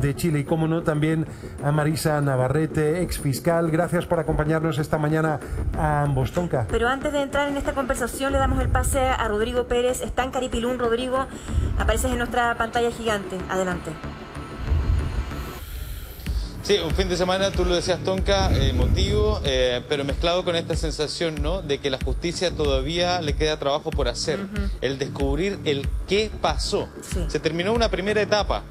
de Chile. Y cómo no, también a Marisa Navarrete, ex fiscal. Gracias por acompañarnos esta mañana a ambos. Tonka. Pero antes de entrar en esta conversación, le damos el pase a Rodrigo Pérez. Está en Caripilún. Rodrigo, apareces en nuestra pantalla gigante. Adelante. Sí, un fin de semana, tú lo decías, Tonka, emotivo, pero mezclado con esta sensación, ¿no?, de que la justicia todavía le queda trabajo por hacer. El descubrir el qué pasó. Sí. Se terminó una primera etapa,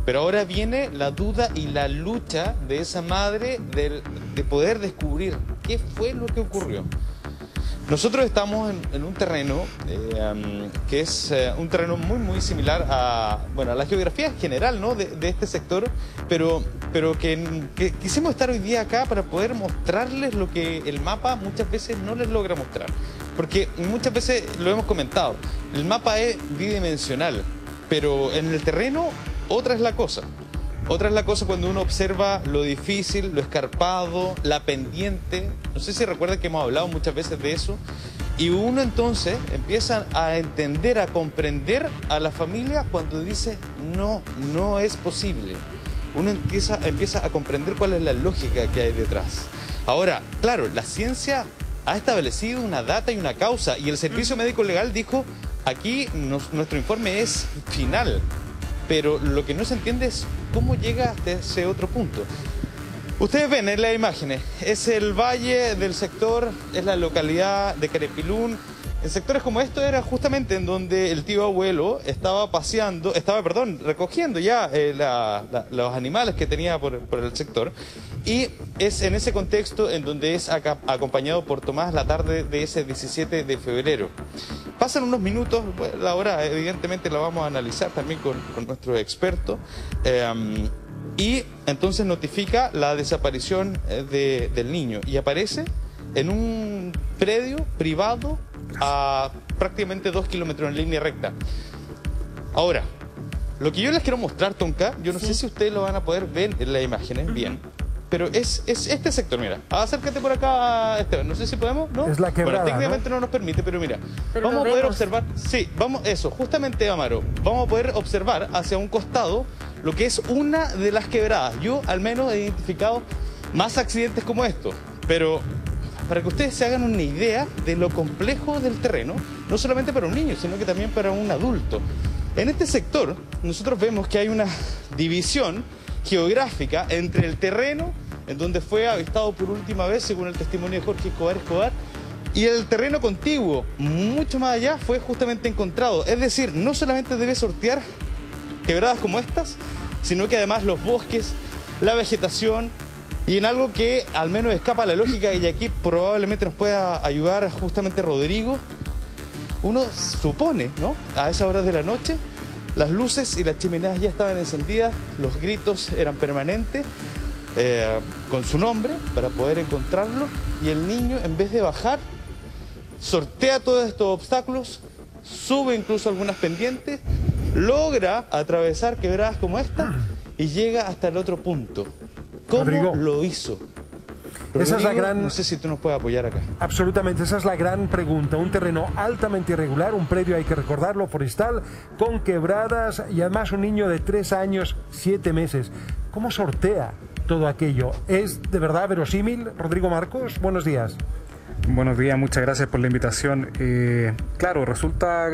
pero ahora viene la duda y la lucha de esa madre de poder descubrir qué fue lo que ocurrió. Nosotros estamos en un terreno que es un terreno muy similar a la geografía general, ¿no?, de este sector, pero que quisimos estar hoy día acá para poder mostrarles lo que el mapa muchas veces no les logra mostrar. Porque muchas veces lo hemos comentado, el mapa es bidimensional, pero en el terreno otra es la cosa. Otra es la cosa cuando uno observa lo difícil, lo escarpado, la pendiente. No sé si recuerdan que hemos hablado muchas veces de eso. Y uno entonces empieza a entender, a comprender a la familia cuando dice no es posible. Uno empieza a comprender cuál es la lógica que hay detrás. Ahora, claro, la ciencia ha establecido una data y una causa. Y el Servicio Médico Legal dijo, aquí nuestro informe es final. Pero lo que no se entiende es cómo llega hasta ese otro punto. Ustedes ven en las imágenes, es el valle del sector, es la localidad de Caripilún. En sectores como esto era justamente en donde el tío abuelo estaba recogiendo ya los animales que tenía por el sector. Y es en ese contexto en donde es acompañado por Tomás la tarde de ese 17 de febrero. Pasan unos minutos, la hora evidentemente la vamos a analizar también con nuestros expertos. Y entonces notifica la desaparición del niño y aparece en un predio privado a prácticamente 2 kilómetros en línea recta. Ahora, lo que yo les quiero mostrar, Tonka, yo no sé si ustedes lo van a poder ver en las imágenes bien, pero es este sector, mira. Acércate por acá, Esteban, no sé si podemos, ¿no? Es la quebrada, bueno, técnicamente no nos permite, pero mira, pero vamos a poder observar, sí, justamente, Amaro, vamos a poder observar hacia un costado lo que es una de las quebradas. Yo al menos he identificado más accidentes como estos, pero para que ustedes se hagan una idea de lo complejo del terreno, no solamente para un niño, sino que también para un adulto. En este sector, nosotros vemos que hay una división geográfica entre el terreno, en donde fue avistado por última vez, según el testimonio de Jorge Escobar, y el terreno contiguo, mucho más allá, fue justamente encontrado. Es decir, no solamente debe sortear quebradas como estas, sino que además los bosques, la vegetación, y en algo que al menos escapa a la lógica, y aquí probablemente nos pueda ayudar justamente Rodrigo, uno supone, ¿no?, a esas horas de la noche, las luces y las chimeneas ya estaban encendidas, los gritos eran permanentes, con su nombre, para poder encontrarlo, y el niño, en vez de bajar, sortea todos estos obstáculos, sube incluso algunas pendientes, logra atravesar quebradas como esta, y llega hasta el otro punto. ¿Cómo Rodrigo, lo hizo? Rodrigo, esa es la gran... No sé si tú nos puedes apoyar acá. Absolutamente, esa es la gran pregunta. Un terreno altamente irregular, un predio, hay que recordarlo, forestal, con quebradas y además un niño de 3 años, 7 meses. ¿Cómo sortea todo aquello? ¿Es de verdad verosímil? Rodrigo Marcos, buenos días. Buenos días, muchas gracias por la invitación. Claro, resulta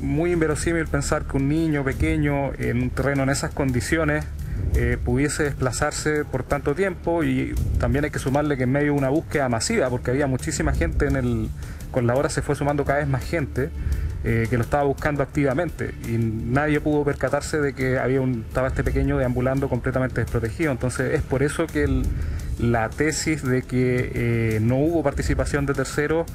muy inverosímil pensar que un niño pequeño en un terreno en esas condiciones pudiese desplazarse por tanto tiempo, y también hay que sumarle que en medio de una búsqueda masiva, porque había muchísima gente con la hora se fue sumando cada vez más gente que lo estaba buscando activamente, y nadie pudo percatarse de que estaba este pequeño deambulando completamente desprotegido. Entonces es por eso que la tesis de que no hubo participación de terceros,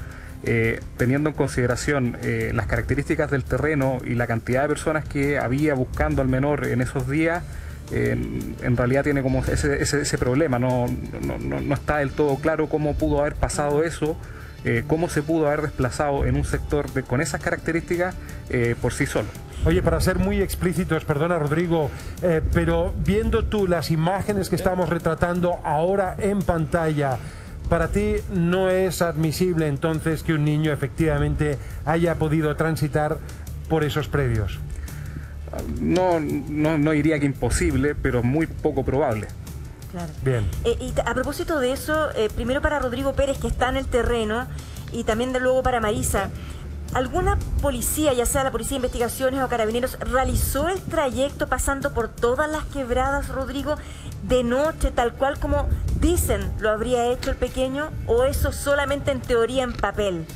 teniendo en consideración las características del terreno y la cantidad de personas que había buscando al menor en esos días, en realidad tiene como ese problema. No está del todo claro cómo pudo haber pasado eso, cómo se pudo haber desplazado en un sector con esas características por sí solo. Oye, para ser muy explícitos, perdona Rodrigo, pero viendo tú las imágenes que estamos retratando ahora en pantalla, para ti no es admisible entonces que un niño efectivamente haya podido transitar por esos predios. no diría que imposible, pero muy poco probable. Claro. Bien. Y a propósito de eso, primero para Rodrigo Pérez, que está en el terreno, y también de luego para Marisa, ¿alguna policía, ya sea la Policía de Investigaciones o Carabineros, realizó el trayecto pasando por todas las quebradas, Rodrigo, de noche, tal cual como dicen lo habría hecho el pequeño, o eso solamente en teoría, en papel?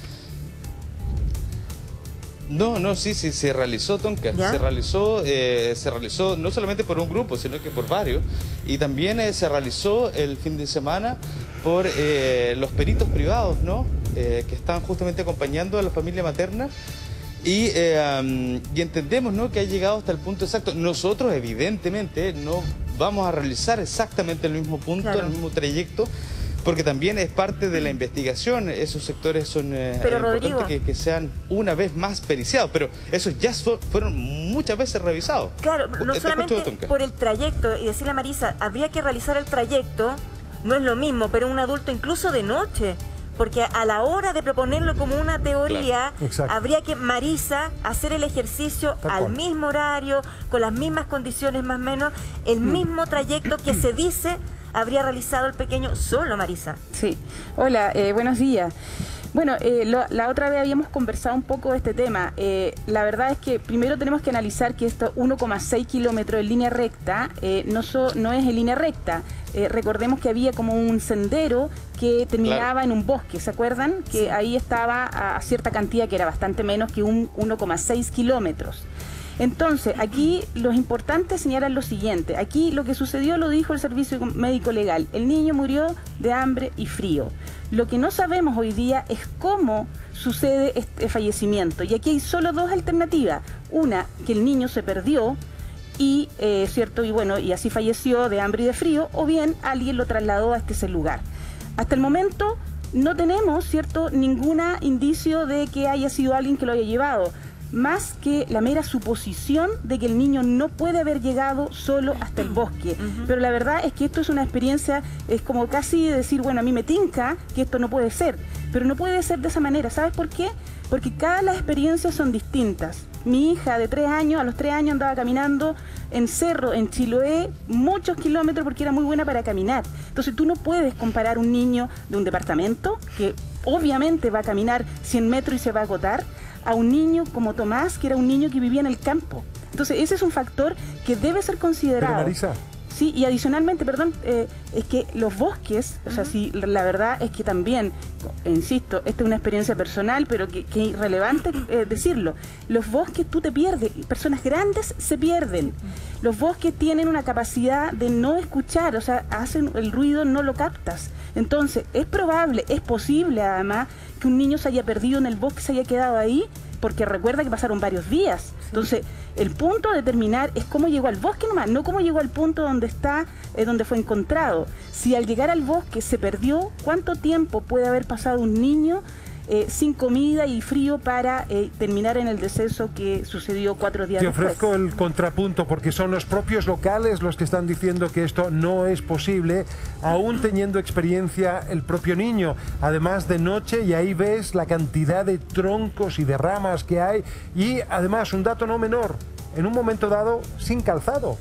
No, sí, se realizó, Tonka. Se realizó no solamente por un grupo, sino que por varios. Y también se realizó el fin de semana por los peritos privados, ¿no? Que están justamente acompañando a la familia materna. Y entendemos, ¿no?, que ha llegado hasta el punto exacto. Nosotros, evidentemente, no vamos a realizar exactamente el mismo punto, claro, el mismo trayecto, porque también es parte de la investigación. Esos sectores son importantes que sean una vez más periciados, pero esos ya fueron muchas veces revisados. Claro, no solamente por el trayecto, y decirle a Marisa, habría que realizar el trayecto, no es lo mismo, pero un adulto incluso de noche, porque a la hora de proponerlo como una teoría, claro, habría que, Marisa, hacer el ejercicio al mismo horario, con las mismas condiciones más o menos, el mismo trayecto que se dice habría realizado el pequeño solo, Marisa. Sí. Hola, buenos días. Bueno, la otra vez habíamos conversado un poco de este tema. La verdad es que primero tenemos que analizar que esto 1,6 kilómetros en línea recta no es en línea recta. Recordemos que había como un sendero que terminaba, claro, en un bosque, ¿se acuerdan? Que sí, ahí estaba a cierta cantidad que era bastante menos que un 1,6 kilómetros. Entonces, aquí lo importante es señalar lo siguiente. Aquí lo que sucedió lo dijo el Servicio Médico Legal. El niño murió de hambre y frío. Lo que no sabemos hoy día es cómo sucede este fallecimiento. Y aquí hay solo dos alternativas. Una, que el niño se perdió y, ¿cierto? Y bueno, y así falleció de hambre y de frío, o bien alguien lo trasladó a este lugar. Hasta el momento no tenemos, ¿cierto?, ningún indicio de que haya sido alguien que lo haya llevado, más que la mera suposición de que el niño no puede haber llegado solo hasta el bosque. Pero la verdad es que esto es una experiencia, es como casi decir, bueno, a mí me tinca que esto no puede ser, pero no puede ser de esa manera. ¿Sabes por qué? Porque cada las experiencias son distintas. Mi hija de 3 años, a los 3 años andaba caminando en cerro, en Chiloé, muchos kilómetros porque era muy buena para caminar. Entonces tú no puedes comparar un niño de un departamento, que obviamente va a caminar 100 metros y se va a agotar, a un niño como Tomás, que era un niño que vivía en el campo. Entonces ese es un factor que debe ser considerado. Pero Marisa, sí, y adicionalmente, perdón, es que los bosques, o sea, sí, la verdad es que también, insisto, esta es una experiencia personal, pero que es irrelevante decirlo. Los bosques tú te pierdes, personas grandes se pierden. Los bosques tienen una capacidad de no escuchar, o sea, hacen el ruido, no lo captas. Entonces, es probable, es posible además, que un niño se haya perdido en el bosque, se haya quedado ahí, porque recuerda que pasaron varios días. Entonces, el punto a determinar es cómo llegó al bosque nomás, no cómo llegó al punto donde está, donde fue encontrado. Si al llegar al bosque se perdió, ¿cuánto tiempo puede haber pasado un niño sin comida y frío para terminar en el deceso que sucedió 4 días después? Te ofrezco el contrapunto, porque son los propios locales los que están diciendo que esto no es posible, aún teniendo experiencia el propio niño, además de noche, y ahí ves la cantidad de troncos y de ramas que hay, y además un dato no menor, en un momento dado sin calzado.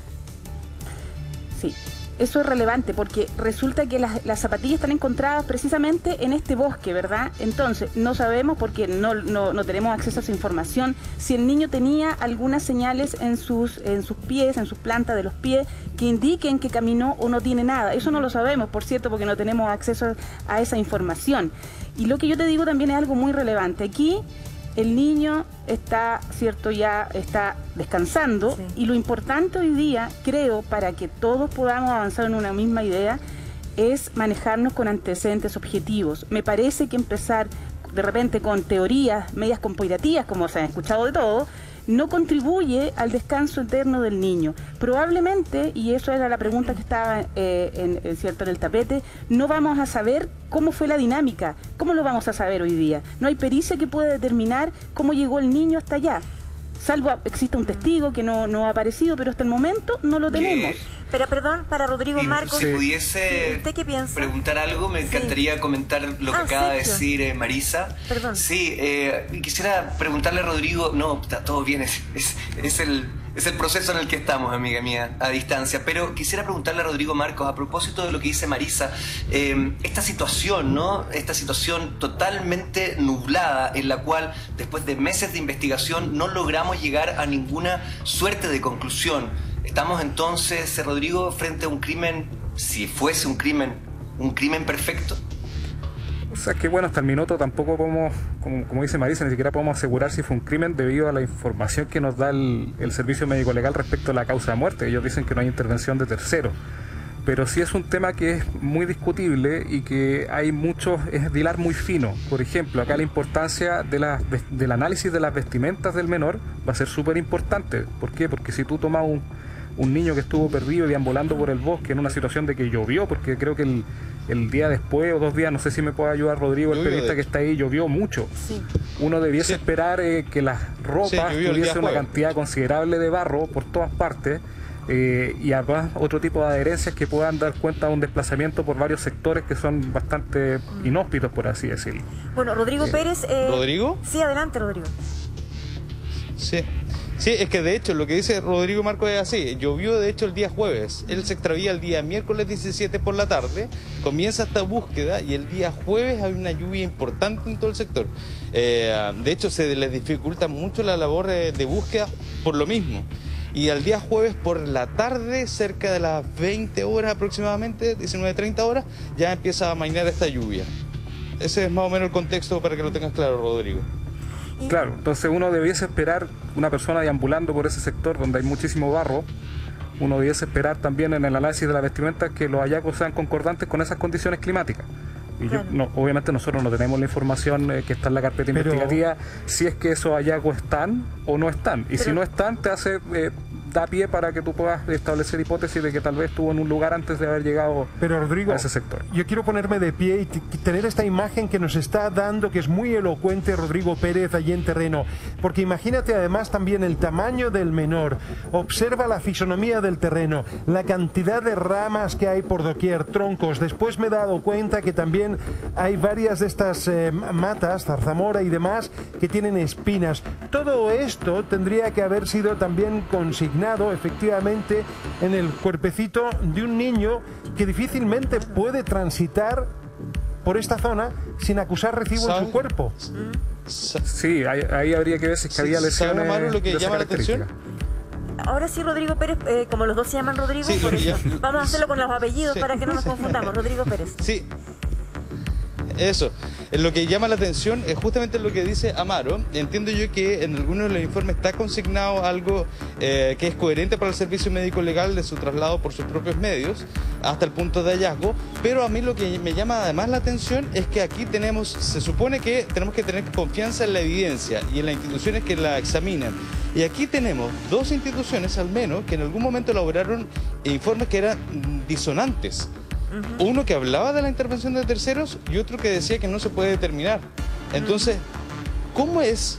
Sí. Eso es relevante porque resulta que las zapatillas están encontradas precisamente en este bosque, ¿verdad? Entonces, no sabemos, porque no tenemos acceso a esa información, si el niño tenía algunas señales en sus pies, en sus plantas de los pies, que indiquen que caminó o no tiene nada. Eso no lo sabemos, por cierto, porque no tenemos acceso a esa información. Y lo que yo te digo también es algo muy relevante. Aquí el niño está, ¿cierto?, ya está descansando, sí, y lo importante hoy día, creo, para que todos podamos avanzar en una misma idea, es manejarnos con antecedentes objetivos. Me parece que empezar de repente con teorías medias conspirativas, como se han escuchado de todo, no contribuye al descanso eterno del niño. Probablemente, y eso era la pregunta que estaba cierto, en el tapete, no vamos a saber cómo fue la dinámica. ¿Cómo lo vamos a saber hoy día? No hay pericia que pueda determinar cómo llegó el niño hasta allá. Salvo existe un testigo que no ha aparecido, pero hasta el momento no lo tenemos. Pero perdón, para Rodrigo Marcos. Si pudiese ¿usted qué piensa? preguntar algo, me encantaría comentar lo que acaba de decir Marisa. Perdón. Sí, quisiera preguntarle a Rodrigo, no, está todo bien, es el proceso en el que estamos, amiga mía, a distancia, pero quisiera preguntarle a Rodrigo Marcos, a propósito de lo que dice Marisa, esta situación, ¿no? Esta situación totalmente nublada, en la cual después de meses de investigación no logramos llegar a ninguna suerte de conclusión. Estamos entonces, Rodrigo, frente a un crimen, si fuese un crimen perfecto. O sea, que bueno, hasta el minuto tampoco podemos, como dice Marisa, ni siquiera podemos asegurar si fue un crimen debido a la información que nos da el Servicio Médico Legal respecto a la causa de muerte. Ellos dicen que no hay intervención de terceros. Pero sí es un tema que es muy discutible y que hay muchos, es de hilar muy fino. Por ejemplo, acá la importancia del análisis de las vestimentas del menor va a ser súper importante. ¿Por qué? Porque si tú tomas un niño que estuvo perdido deambulando por el bosque en una situación de que llovió, porque creo que el día después o 2 días, no sé si me puede ayudar Rodrigo, el periodista que está ahí, llovió mucho. Sí. Uno debiese esperar que las ropas tuviesen una cantidad considerable de barro por todas partes y además otro tipo de adherencias que puedan dar cuenta de un desplazamiento por varios sectores que son bastante inhóspitos, por así decirlo. Bueno, Rodrigo Pérez... ¿Rodrigo? Sí, adelante, Rodrigo. Sí. Sí, es que de hecho lo que dice Rodrigo Marcos es así. Llovió de hecho el día jueves, él se extravía el día miércoles 17 por la tarde, comienza esta búsqueda y el día jueves hay una lluvia importante en todo el sector. De hecho se les dificulta mucho la labor de búsqueda por lo mismo. Y al día jueves por la tarde, cerca de las 20 horas aproximadamente, 19:30 horas, ya empieza a amainar esta lluvia. Ese es más o menos el contexto para que lo tengas claro, Rodrigo. Claro, entonces uno debiese esperar, una persona deambulando por ese sector donde hay muchísimo barro, uno debiese esperar también en el análisis de la vestimenta que los hallazgos sean concordantes con esas condiciones climáticas. Y claro. Obviamente nosotros no tenemos la información que está en la carpeta investigativa, si es que esos hallazgos están o no están. Y si no están, te da pie para que tú puedas establecer hipótesis de que tal vez estuvo en un lugar antes de haber llegado Rodrigo, a ese sector. Yo quiero ponerme de pie y tener esta imagen que nos está dando, que es muy elocuente Rodrigo Pérez allí en terreno, porque imagínate además también el tamaño del menor, observa la fisonomía del terreno, la cantidad de ramas que hay por doquier, troncos. Después me he dado cuenta que también hay varias de estas matas, zarzamora y demás, que tienen espinas. Todo esto tendría que haber sido también consignado efectivamente en el cuerpecito de un niño que difícilmente puede transitar por esta zona sin acusar recibo en su cuerpo. Sí, ahí habría que ver si es que había lesiones. Lo que llama la atención. Ahora sí, Rodrigo Pérez, como los dos se llaman Rodrigo, sí, por eso. Vamos a hacerlo con los apellidos para que no nos confundamos. Rodrigo Pérez. Sí. Eso, lo que llama la atención es justamente lo que dice Amaro. Entiendo yo que en algunos de los informes está consignado algo que es coherente para el Servicio Médico Legal de su traslado por sus propios medios hasta el punto de hallazgo, pero a mí lo que me llama además la atención es que aquí se supone que tenemos que tener confianza en la evidencia y en las instituciones que la examinan. Y aquí tenemos 2 instituciones al menos que en algún momento elaboraron informes que eran disonantes. Uno que hablaba de la intervención de terceros y otro que decía que no se puede determinar. Entonces, ¿cómo es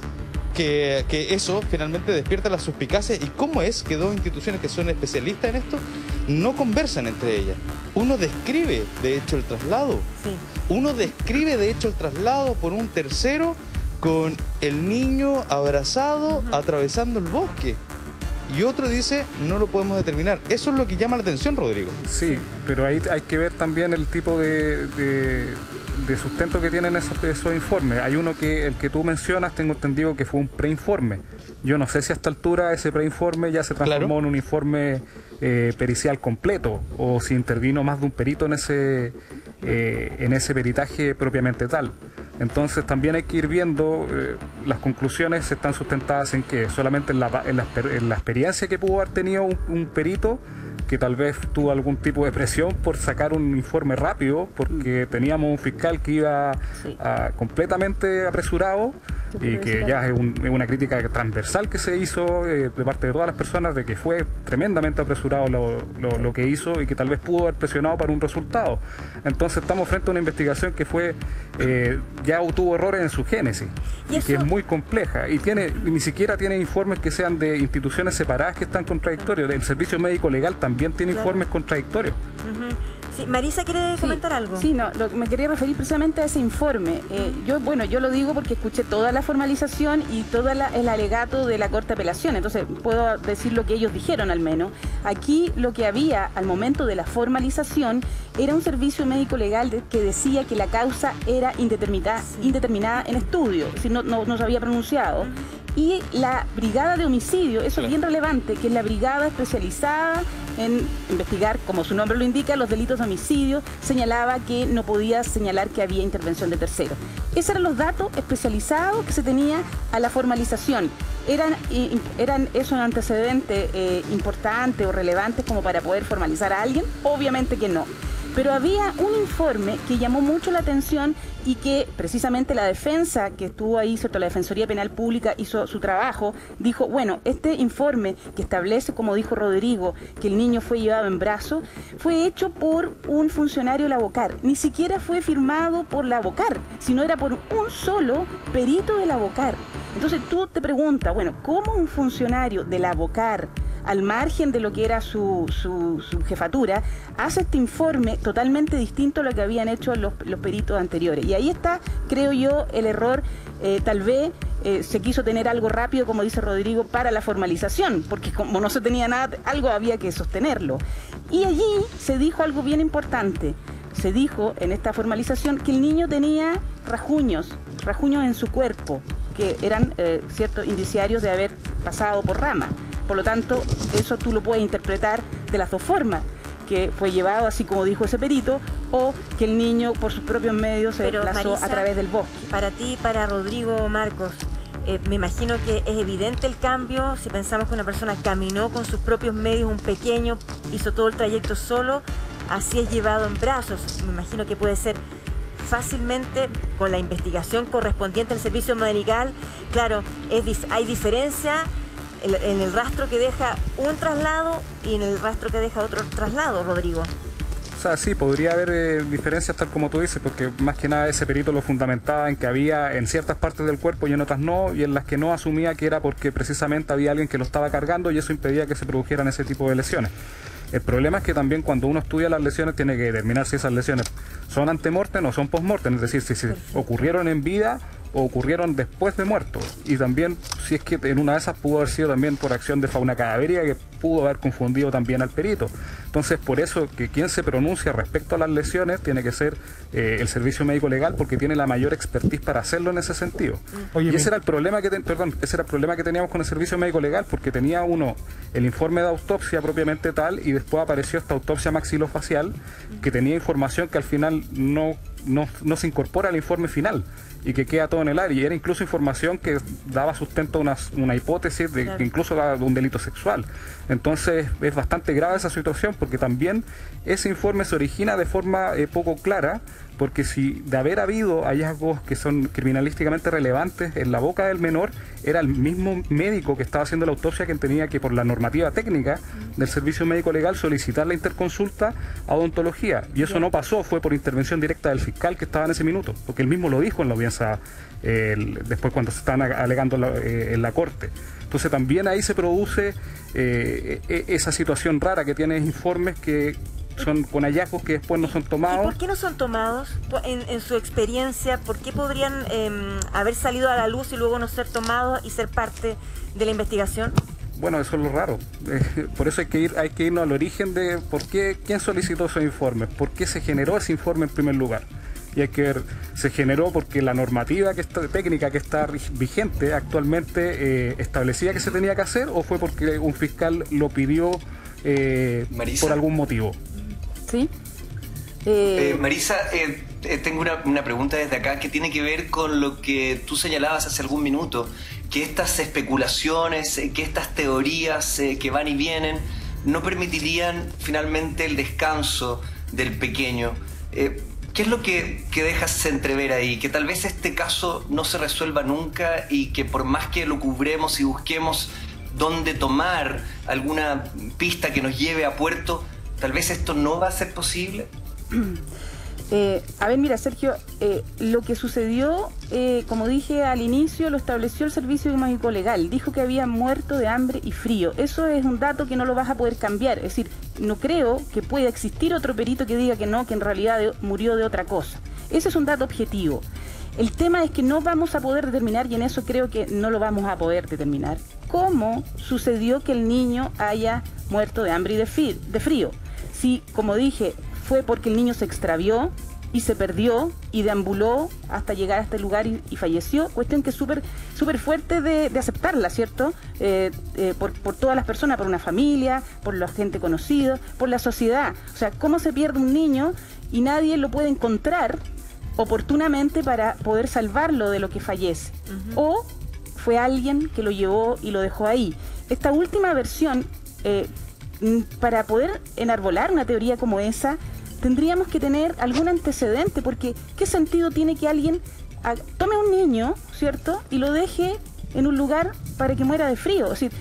que eso finalmente despierta la suspicacia y cómo es que 2 instituciones que son especialistas en esto no conversan entre ellas? Uno describe, de hecho, el traslado. Sí. Uno describe, de hecho, el traslado por un tercero con el niño abrazado atravesando el bosque. Y otro dice, no lo podemos determinar. Eso es lo que llama la atención, Rodrigo. Sí, pero ahí hay que ver también el tipo de sustento que tienen esos informes. Hay uno el que tú mencionas, tengo entendido que fue un preinforme. Yo no sé si a esta altura ese preinforme ya se transformó en un informe pericial completo, o si intervino más de un perito en ese peritaje propiamente tal. Entonces también hay que ir viendo, las conclusiones están sustentadas en que solamente en la experiencia que pudo haber tenido un perito, que tal vez tuvo algún tipo de presión por sacar un informe rápido, porque teníamos un fiscal que iba completamente apresurado, y que ya es una crítica transversal que se hizo de parte de todas las personas de que fue tremendamente apresurado lo que hizo y que tal vez pudo haber presionado para un resultado. Entonces estamos frente a una investigación que fue ya tuvo errores en su génesis y que es muy compleja y ni siquiera tiene informes que sean de instituciones separadas que están contradictorios. El Servicio Médico Legal también tiene informes contradictorios. Sí, Marisa, ¿quiere comentar algo? Sí, me quería referir precisamente a ese informe. Yo lo digo porque escuché toda la formalización y todo el alegato de la Corte de Apelación, entonces puedo decir lo que ellos dijeron al menos. Aquí lo que había al momento de la formalización era un servicio médico legal que decía que la causa era indeterminada en estudio, es decir, no se había pronunciado. Y la brigada de homicidio, eso es bien relevante, que es la brigada especializada en investigar, como su nombre lo indica, los delitos de homicidio, señalaba que no podía señalar que había intervención de terceros. Esos eran los datos especializados que se tenía a la formalización. ¿Eran esos antecedentes importantes o relevantes como para poder formalizar a alguien? Obviamente que no. Pero había un informe que llamó mucho la atención y que precisamente la defensa que estuvo ahí, ¿cierto? La Defensoría Penal Pública hizo su trabajo, dijo, bueno, este informe que establece, como dijo Rodrigo, que el niño fue llevado en brazos, fue hecho por un funcionario de la BOCAR, ni siquiera fue firmado por la BOCAR, sino era por un solo perito de la BOCAR. Entonces tú te preguntas, bueno, ¿cómo un funcionario de la BOCAR, al margen de lo que era su jefatura, hace este informe totalmente distinto a lo que habían hecho los peritos anteriores? Y ahí está, creo yo, el error. Tal vez se quiso tener algo rápido, como dice Rodrigo, para la formalización, porque como no se tenía nada, algo había que sostenerlo. Y allí se dijo algo bien importante. Se dijo en esta formalización que el niño tenía rajuños en su cuerpo, que eran ciertos indiciarios de haber pasado por rama. Por lo tanto, eso tú lo puedes interpretar de las dos formas, que fue llevado así como dijo ese perito, o que el niño por sus propios medios se desplazó, Marisa, a través del bosque. Para ti, para Rodrigo, Marcos, me imagino que es evidente el cambio si pensamos que una persona caminó con sus propios medios, un pequeño, hizo todo el trayecto solo, así es llevado en brazos. Me imagino que puede ser fácilmente con la investigación correspondiente al servicio medical. Claro, hay diferencia en el rastro que deja un traslado y en el rastro que deja otro traslado, Rodrigo. O sea, sí, podría haber diferencias tal como tú dices, porque más que nada ese perito lo fundamentaba en que había en ciertas partes del cuerpo y en otras no, y en las que no asumía que era porque precisamente había alguien que lo estaba cargando y eso impedía que se produjeran ese tipo de lesiones. El problema es que también cuando uno estudia las lesiones tiene que determinar si esas lesiones son antemortem o son postmortem, es decir, si ocurrieron en vida o ocurrieron después de muerto, y también si es que en una de esas pudo haber sido también por acción de fauna cadavérica que pudo haber confundido también al perito. Entonces, por eso que quien se pronuncia respecto a las lesiones tiene que ser el Servicio Médico Legal, porque tiene la mayor expertise para hacerlo en ese sentido. Oye, y ese era el problema que teníamos con el Servicio Médico Legal, porque tenía uno el informe de autopsia propiamente tal, y después apareció esta autopsia maxilofacial que tenía información que al final no se incorpora al informe final y que queda todo en el aire, y era incluso información que daba sustento a una hipótesis de que incluso era un delito sexual. Entonces es bastante grave esa situación, porque también ese informe se origina de forma poco clara, porque si de haber habido hallazgos que son criminalísticamente relevantes en la boca del menor, era el mismo médico que estaba haciendo la autopsia quien tenía que, por la normativa técnica del Servicio Médico Legal, solicitar la interconsulta a odontología, y eso no pasó, fue por intervención directa del fiscal que estaba en ese minuto, porque él mismo lo dijo en la audiencia después cuando se estaban alegando en la corte. Entonces también ahí se produce esa situación rara que tiene informes que son con hallazgos que después no son tomados. ¿Y por qué no son tomados? En su experiencia, ¿por qué podrían haber salido a la luz y luego no ser tomados y ser parte de la investigación? Bueno, eso es lo raro. Por eso hay que irnos al origen de por qué, quién solicitó esos informes, por qué se generó ese informe en primer lugar. Y hay que ver, se generó porque la normativa técnica que está vigente actualmente establecía que se tenía que hacer, o fue porque un fiscal lo pidió por algún motivo. ¿Sí? Marisa, tengo una pregunta desde acá que tiene que ver con lo que tú señalabas hace algún minuto, que estas especulaciones, que estas teorías que van y vienen no permitirían finalmente el descanso del pequeño. ¿Qué ¿Qué es lo que dejas entrever ahí? Que tal vez este caso no se resuelva nunca y que por más que lo cubremos y busquemos dónde tomar alguna pista que nos lleve a puerto, tal vez esto no va a ser posible. A ver, mira, Sergio, lo que sucedió, como dije al inicio, lo estableció el Servicio Médico Legal. Dijo que había muerto de hambre y frío. Eso es un dato que no lo vas a poder cambiar. Es decir, no creo que pueda existir otro perito que diga que no, que en realidad murió de otra cosa. Ese es un dato objetivo. El tema es que no vamos a poder determinar, y en eso creo que no lo vamos a poder determinar, cómo sucedió que el niño haya muerto de hambre y de frío. Si, como dije, fue porque el niño se extravió y se perdió y deambuló hasta llegar a este lugar y falleció, cuestión que es súper fuerte de aceptarla, ¿cierto? Por todas las personas, por una familia, por la gente conocida, por la sociedad. O sea, ¿cómo se pierde un niño y nadie lo puede encontrar oportunamente para poder salvarlo de lo que fallece? O fue alguien que lo llevó y lo dejó ahí. Esta última versión, para poder enarbolar una teoría como esa, tendríamos que tener algún antecedente, porque ¿qué sentido tiene que alguien tome a un niño, ¿cierto?, y lo deje en un lugar para que muera de frío? Es decir,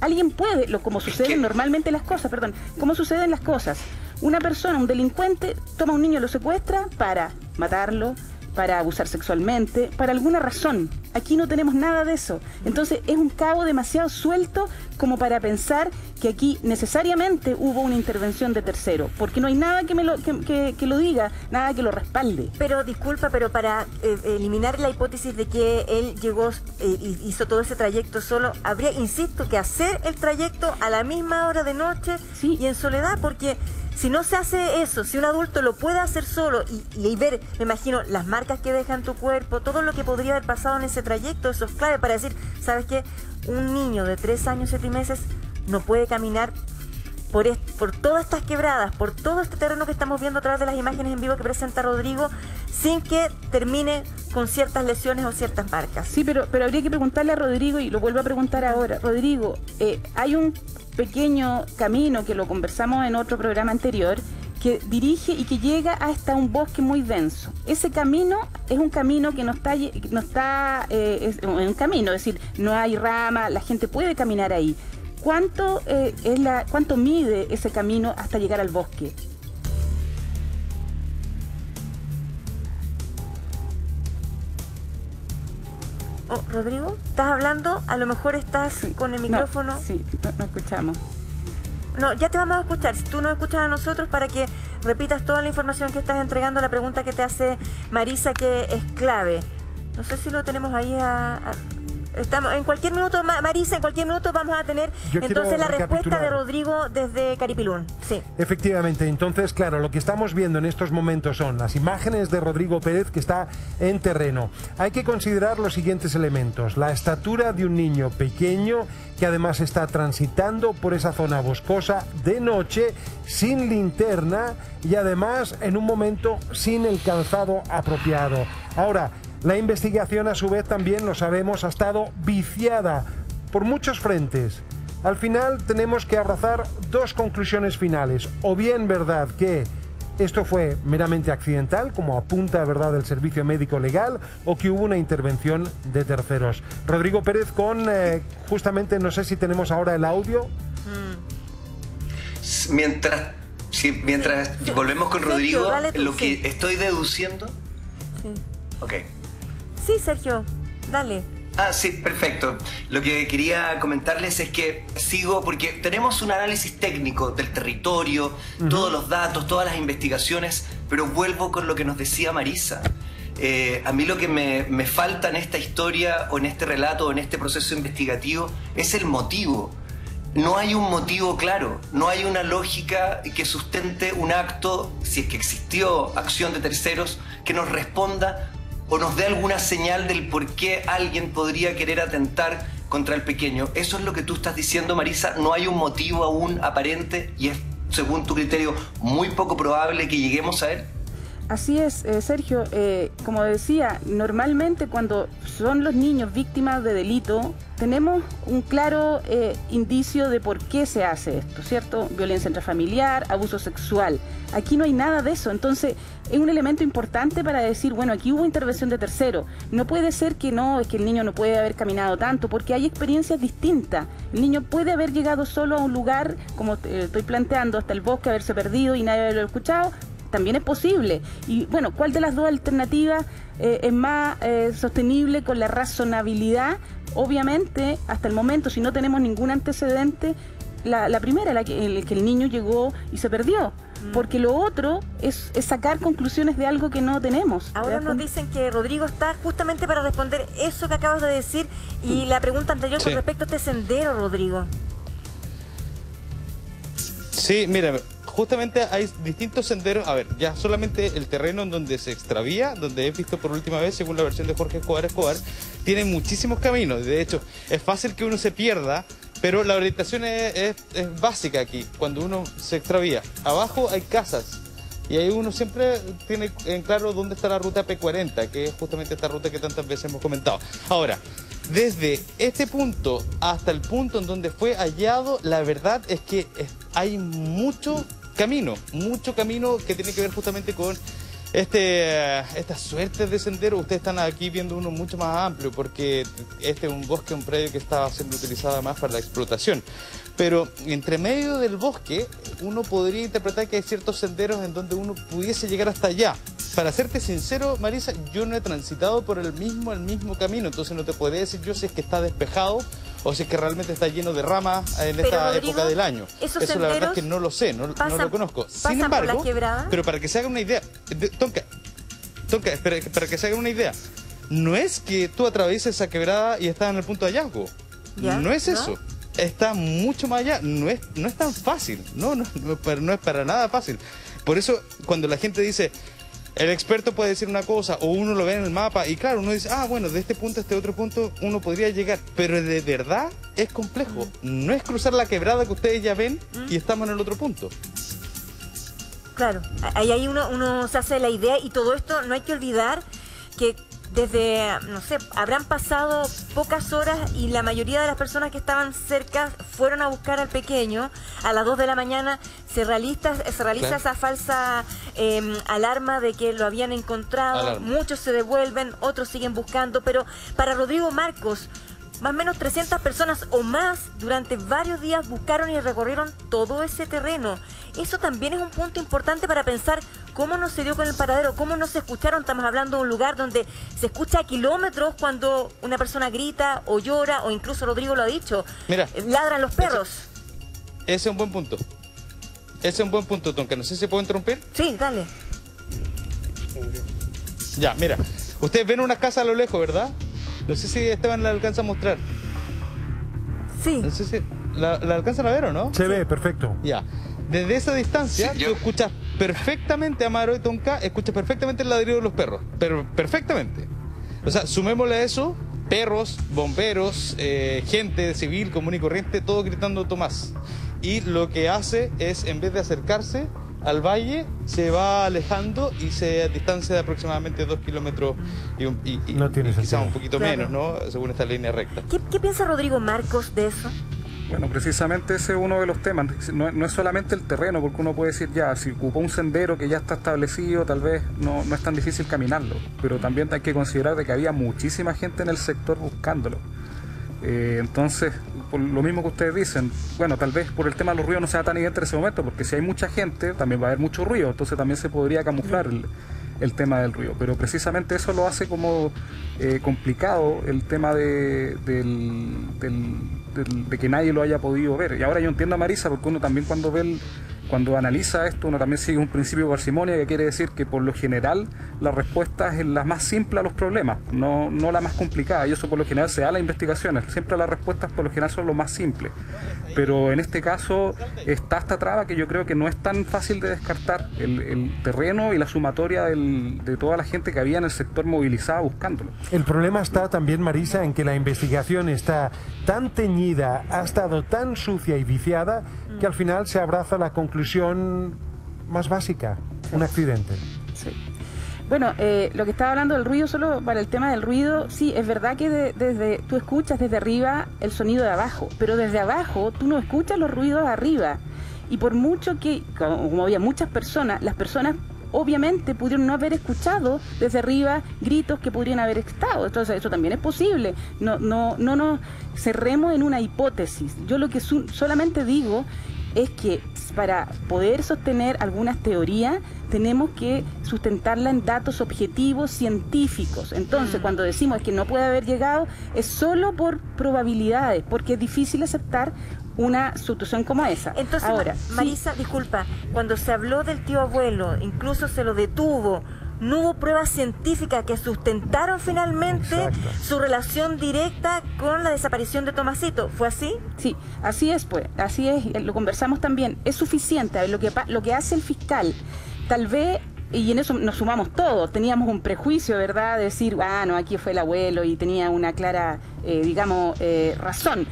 alguien puede, como suceden normalmente las cosas, como suceden las cosas. Una persona, un delincuente, toma a un niño, lo secuestra para matarlo, para abusar sexualmente, para alguna razón. Aquí no tenemos nada de eso. Entonces es un cabo demasiado suelto como para pensar que aquí necesariamente hubo una intervención de tercero, porque no hay nada que lo diga, nada que lo respalde. Pero disculpa, pero para eliminar la hipótesis de que él llegó y hizo todo ese trayecto solo, habría, insisto, que hacer el trayecto a la misma hora de noche, sí, y en soledad, porque si no se hace eso, si un adulto lo puede hacer solo y ver, me imagino, las marcas que deja en tu cuerpo, todo lo que podría haber pasado en ese trayecto, eso es clave para decir, ¿sabes qué? Un niño de 3 años, 7 meses no puede caminar por todas estas quebradas, por todo este terreno que estamos viendo a través de las imágenes en vivo que presenta Rodrigo, sin que termine con ciertas lesiones o ciertas marcas. Sí, pero habría que preguntarle a Rodrigo, y lo vuelvo a preguntar ahora. Rodrigo, hay un pequeño camino que lo conversamos en otro programa anterior, que dirige y que llega hasta un bosque muy denso. Ese camino es un camino que es un camino, es decir, no hay rama, la gente puede caminar ahí. ¿Cuánto mide ese camino hasta llegar al bosque? Oh, Rodrigo, ¿estás hablando? A lo mejor estás con el micrófono. No escuchamos. No, ya te vamos a escuchar. Si tú nos escuchas a nosotros, para que repitas toda la información que estás entregando, la pregunta que te hace Marisa, que es clave. No sé si lo tenemos ahí estamos en cualquier minuto, Marisa, en cualquier minuto vamos a tener entonces la respuesta de Rodrigo desde Caripilún. Sí. Efectivamente, entonces, claro, lo que estamos viendo en estos momentos son las imágenes de Rodrigo Pérez, que está en terreno. Hay que considerar los siguientes elementos: la estatura de un niño pequeño que además está transitando por esa zona boscosa de noche, sin linterna y además en un momento sin el calzado apropiado. Ahora, la investigación, a su vez, también lo sabemos, ha estado viciada por muchos frentes. Al final tenemos que abrazar dos conclusiones finales: o bien verdad que esto fue meramente accidental, como apunta verdad el Servicio Médico Legal, o que hubo una intervención de terceros. Rodrigo Pérez con, justamente, no sé si tenemos ahora el audio. Mientras volvemos con Rodrigo, Sergio, lo que estoy deduciendo... Sí. Ok. Sí, Sergio, dale. Sí, perfecto. Lo que quería comentarles es que sigo, porque tenemos un análisis técnico del territorio, todos los datos, todas las investigaciones, pero vuelvo con lo que nos decía Marisa. A mí lo que me falta en esta historia, o en este relato, o en este proceso investigativo, es el motivo. No hay un motivo claro, no hay una lógica que sustente un acto, si es que existió acción de terceros, que nos responda o nos dé alguna señal del por qué alguien podría querer atentar contra el pequeño. Eso es lo que tú estás diciendo, Marisa. No hay un motivo aún aparente y es, según tu criterio, muy poco probable que lleguemos a él. Así es, Sergio. Como decía, normalmente cuando son los niños víctimas de delito, tenemos un claro indicio de por qué se hace esto, ¿cierto? Violencia intrafamiliar, abuso sexual. Aquí no hay nada de eso. Entonces, es un elemento importante para decir, bueno, aquí hubo intervención de tercero. No puede ser que no, es que el niño no puede haber caminado tanto, porque hay experiencias distintas. El niño puede haber llegado solo a un lugar, como estoy planteando, hasta el bosque, haberse perdido y nadie lo ha escuchado. También es posible. Y bueno, ¿cuál de las dos alternativas es más sostenible con la razonabilidad? Obviamente, hasta el momento, si no tenemos ningún antecedente, la primera, que el niño llegó y se perdió. Porque lo otro es sacar conclusiones de algo que no tenemos. Ahora nos dicen que Rodrigo está justamente para responder eso que acabas de decir y la pregunta anterior con respecto a este sendero, Rodrigo. Sí, mira, justamente hay distintos senderos. A ver, ya solamente el terreno en donde se extravía, donde he visto por última vez, según la versión de Jorge Escobar, tiene muchísimos caminos. De hecho, es fácil que uno se pierda, pero la orientación es básica aquí, cuando uno se extravía. Abajo hay casas y ahí uno siempre tiene en claro dónde está la ruta P40, que es justamente esta ruta que tantas veces hemos comentado. Ahora, desde este punto hasta el punto en donde fue hallado, la verdad es que hay mucho camino que tiene que ver justamente con estas suertes de sendero. Ustedes están aquí viendo uno mucho más amplio, porque este es un bosque, un predio que está siendo utilizado más para la explotación. Pero entre medio del bosque uno podría interpretar que hay ciertos senderos en donde uno pudiese llegar hasta allá. Para serte sincero, Marisa, yo no he transitado por el mismo camino, entonces no te podría decir yo si es que está despejado o si es que realmente está lleno de ramas en esta Rodrigo, época del año. Eso la verdad es que no lo sé, no lo conozco. Sin embargo, pero para que se haga una idea, Tonka, espera, para que se haga una idea, no es que tú atravieses esa quebrada y estás en el punto de hallazgo. ¿Ya? No es eso. Está mucho más allá, no es tan fácil, no es para nada fácil. Por eso cuando la gente dice, el experto puede decir una cosa o uno lo ve en el mapa y claro, uno dice, bueno, de este punto a este otro punto uno podría llegar, pero de verdad es complejo. No es cruzar la quebrada que ustedes ya ven y estamos en el otro punto. Claro, ahí uno se hace la idea y todo esto no hay que olvidar que desde, no sé, habrán pasado pocas horas y la mayoría de las personas que estaban cerca fueron a buscar al pequeño. A las 2 de la mañana se realiza esa falsa alarma de que lo habían encontrado. Muchos se devuelven, otros siguen buscando, pero para Rodrigo Marcos, más o menos 300 personas o más durante varios días buscaron y recorrieron todo ese terreno. Eso también es un punto importante para pensar cómo no se dio con el paradero, cómo no se escucharon. Estamos hablando de un lugar donde se escucha a kilómetros cuando una persona grita o llora, o incluso Rodrigo lo ha dicho, mira, ladran los perros. Ese es un buen punto. Ese es un buen punto, Tonka. No sé si se puede interrumpir. Sí, dale. Ya, mira. Ustedes ven una casa a lo lejos, ¿verdad? No sé si Esteban la alcanza a mostrar. Sí. No sé si la alcanzan a ver o no. Se ve, perfecto. Ya. Desde esa distancia, tú escuchas perfectamente, Amaro y Tonka, escuchas perfectamente el ladrido de los perros. Pero perfectamente. O sea, sumémosle a eso, perros, bomberos, gente civil, común y corriente, todo gritando Tomás. Y lo que hace es, en vez de acercarse al valle, se va alejando y se distancia de aproximadamente 2 kilómetros y quizás un poquito menos, ¿no? Según esta línea recta. ¿Qué piensa Rodrigo Marcos de eso? Bueno, precisamente ese es uno de los temas. No es solamente el terreno, porque uno puede decir, ya, si ocupó un sendero que ya está establecido, tal vez no es tan difícil caminarlo, pero también hay que considerar de que había muchísima gente en el sector buscándolo. Entonces, por lo mismo que ustedes dicen, bueno, tal vez por el tema de los ruidos no sea tan evidente en ese momento, porque si hay mucha gente, también va a haber mucho ruido, entonces también se podría camuflar el tema del ruido, pero precisamente eso lo hace como complicado el tema de que nadie lo haya podido ver. Y ahora yo entiendo a Marisa, porque uno también cuando analiza esto, uno también sigue un principio de parsimonia, que quiere decir que por lo general la respuesta es la más simple a los problemas, no la más complicada, y eso por lo general se da en las investigaciones, siempre las respuestas por lo general son lo más simple, pero en este caso está esta traba que yo creo que no es tan fácil de descartar, el terreno y la sumatoria de toda la gente que había en el sector movilizada buscándolo. El problema está también, Marisa, en que la investigación está tan teñida, ha estado tan sucia y viciada, que al final se abraza la conclusión más básica, un accidente. Sí. Bueno, lo que estaba hablando del ruido, solo para el tema del ruido, sí, es verdad que tú escuchas desde arriba el sonido de abajo, pero desde abajo tú no escuchas los ruidos de arriba. Y por mucho que, como había muchas personas, las personas obviamente pudieron no haber escuchado desde arriba gritos que podrían haber estado. Entonces eso también es posible. No nos cerremos en una hipótesis. Yo lo que solamente digo es que para poder sostener algunas teorías tenemos que sustentarla en datos objetivos científicos. Entonces, cuando decimos que no puede haber llegado, es solo por probabilidades, porque es difícil aceptar una situación como esa. Entonces, ahora, Marisa, sí. Disculpa, cuando se habló del tío abuelo, incluso se lo detuvo, no hubo pruebas científicas que sustentaron finalmente su relación directa con la desaparición de Tomasito. ¿Fue así? Sí, así es, pues, así es, lo conversamos también. Es suficiente. A ver, lo que hace el fiscal, tal vez, y en eso nos sumamos todos, teníamos un prejuicio, ¿verdad?, de decir, no, aquí fue el abuelo y tenía una clara, razón.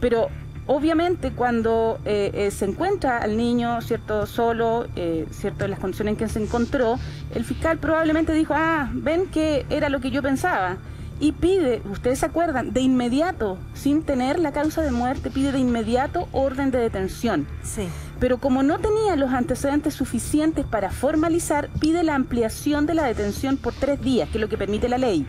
Pero obviamente cuando se encuentra al niño, ¿cierto?, solo, ¿cierto?, en las condiciones en que se encontró, el fiscal probablemente dijo, ven que era lo que yo pensaba, y pide, ustedes se acuerdan, de inmediato, sin tener la causa de muerte, pide de inmediato orden de detención. Sí. Pero como no tenía los antecedentes suficientes para formalizar, pide la ampliación de la detención por 3 días, que es lo que permite la ley.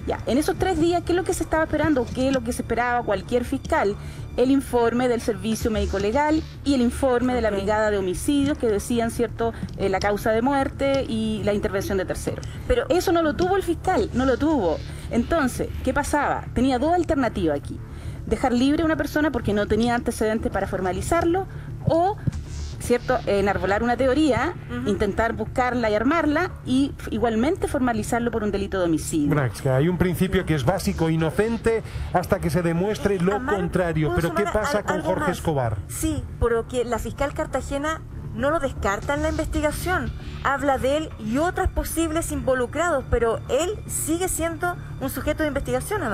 Ya, en esos 3 días, ¿qué es lo que se estaba esperando? ¿Qué es lo que se esperaba cualquier fiscal? El informe del Servicio Médico Legal y el informe de la Brigada de Homicidios que decían, ¿cierto?, la causa de muerte y la intervención de terceros. Pero eso no lo tuvo el fiscal, no lo tuvo. Entonces, ¿qué pasaba? Tenía 2 alternativas aquí. Dejar libre a una persona porque no tenía antecedentes para formalizarlo, o, ¿cierto?, enarbolar una teoría, intentar buscarla y armarla, y igualmente formalizarlo por un delito de homicidio. Bueno, es que hay un principio que es básico, inocente, hasta que se demuestre lo contrario. Pero ¿qué pasa con Jorge Escobar? Sí, porque la fiscal Cartagena no lo descarta en la investigación. Habla de él y otros posibles involucrados, pero él sigue siendo un sujeto de investigación, Amar.